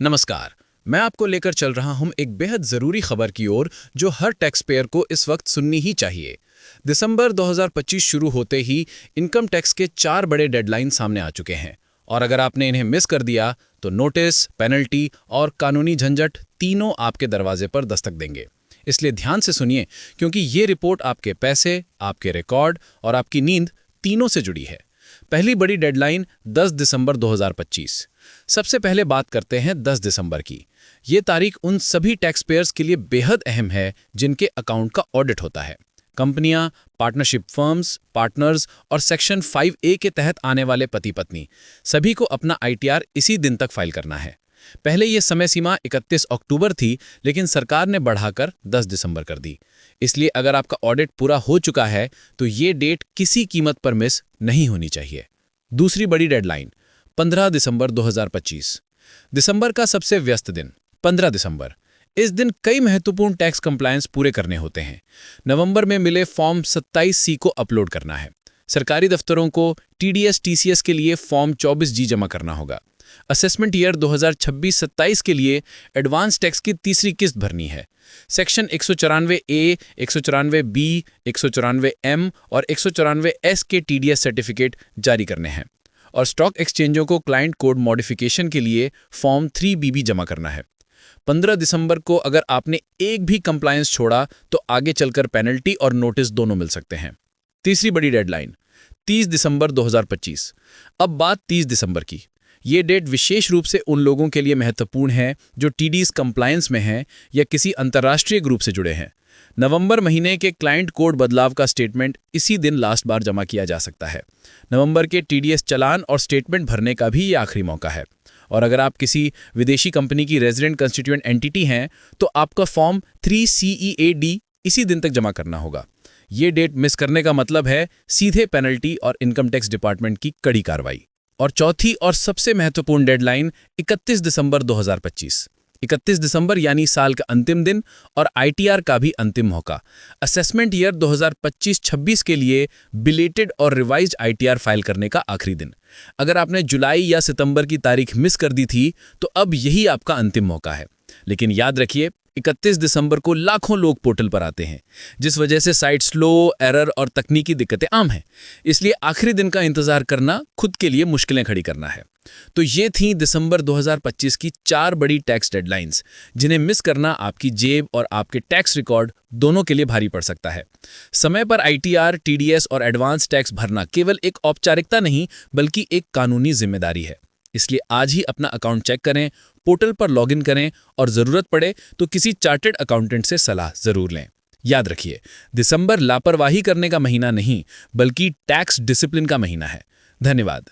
नमस्कार। मैं आपको लेकर चल रहा हूं एक बेहद ज़रूरी खबर की ओर जो हर टैक्स पेयर को इस वक्त सुननी ही चाहिए। दिसंबर 2025 शुरू होते ही इनकम टैक्स के 4 बड़े डेडलाइन सामने आ चुके हैं और अगर आपने इन्हें मिस कर दिया तो नोटिस, पेनल्टी और कानूनी झंझट तीनों आपके दरवाजे पर दस्तक देंगे। इसलिए ध्यान से सुनिए क्योंकि ये रिपोर्ट आपके पैसे, आपके रिकॉर्ड और आपकी नींद तीनों से जुड़ी है। पहली बड़ी डेडलाइन 10 दिसंबर 2025। सबसे पहले बात करते हैं 10 दिसंबर की। ये तारीख उन सभी टैक्स पेयर्स के लिए बेहद अहम है जिनके अकाउंट का ऑडिट होता है। कंपनियां, पार्टनरशिप फर्म्स, पार्टनर्स और सेक्शन 5A के तहत आने वाले पति पत्नी सभी को अपना ITR इसी दिन तक फाइल करना है। पहले ये समय सीमा 31 अक्टूबर थी, लेकिन सरकार ने बढ़ाकर 10 दिसंबर कर दी। इसलिए अगर आपका ऑडिट पूरा हो चुका है तो ये डेट किसी कीमत पर मिस नहीं होनी चाहिए। दूसरी बड़ी डेडलाइन 15 दिसंबर 2025। दिसंबर का सबसे व्यस्त दिन 15 दिसंबर। इस दिन कई महत्वपूर्ण टैक्स कंप्लायंस पूरे करने होते हैं। नवंबर में मिले फॉर्म 27C को अपलोड करना है। सरकारी दफ्तरों को TDS TCS के लिए फॉर्म 24G जमा करना होगा। असेसमेंट ईयर 2026-27 के लिए एडवांस टैक्स की तीसरी किस्त भरनी है। सेक्शन 194A, 194B, 194M और 194S के TDS सर्टिफिकेट जारी करने हैं और स्टॉक एक्सचेंजों को क्लाइंट कोड मॉडिफिकेशन के लिए फॉर्म 3BB जमा करना है। 15 दिसंबर को अगर आपने एक भी कंप्लायंस छोड़ा तो आगे चलकर पेनल्टी और नोटिस दोनों मिल सकते हैं। तीसरी बड़ी डेडलाइन 30 दिसंबर 2025। अब बात 30 दिसंबर की। ये डेट विशेष रूप से उन लोगों के लिए महत्वपूर्ण है जो TDS कंप्लायंस में हैं या किसी अंतर्राष्ट्रीय ग्रुप से जुड़े हैं। नवंबर महीने के क्लाइंट कोड बदलाव का स्टेटमेंट इसी दिन लास्ट बार जमा किया जा सकता है। नवंबर के TDS चालान और स्टेटमेंट भरने का भी ये आखिरी मौका है। और अगर आप किसी विदेशी कंपनी की रेजिडेंट कंस्टिट्यूएंट एंटिटी हैं तो आपका फॉर्म 3CEAD इसी दिन तक जमा करना होगा। ये डेट मिस करने का मतलब है सीधे पेनल्टी और इनकम टैक्स डिपार्टमेंट की कड़ी कार्रवाई। और चौथी और सबसे महत्वपूर्ण डेडलाइन 31 दिसंबर 2025। 31 दिसंबर यानी साल का अंतिम दिन और ITR का भी अंतिम मौका। असेसमेंट ईयर 2025-26 के लिए बिलेटेड और रिवाइज्ड ITR फाइल करने का आखिरी दिन। अगर आपने जुलाई या सितंबर की तारीख मिस कर दी थी तो अब यही आपका अंतिम मौका है। लेकिन याद रखिए 31 दिसंबर को लाखों लोग पोर्टल पर आते हैं, जिस वजह से साइट स्लो, एरर और तकनीकी दिक्कतें आम हैं। इसलिए आखिरी दिन का इंतजार करना खुद के लिए मुश्किलें खड़ी करना है। तो ये थी दिसंबर 2025 की 4 बड़ी टैक्स डेडलाइंस, जिन्हें मिस करना आपकी जेब और आपके टैक्स रिकॉर्ड दोनों के लिए भारी पड़ सकता है। समय पर ITR, TDS और एडवांस टैक्स भरना केवल एक औपचारिकता नहीं बल्कि एक कानूनी जिम्मेदारी है। इसलिए आज ही अपना अकाउंट चेक करें, पोर्टल पर लॉगिन करें और ज़रूरत पड़े तो किसी चार्टर्ड अकाउंटेंट से सलाह ज़रूर लें। याद रखिए, दिसंबर लापरवाही करने का महीना नहीं बल्कि टैक्स डिसिप्लिन का महीना है। धन्यवाद।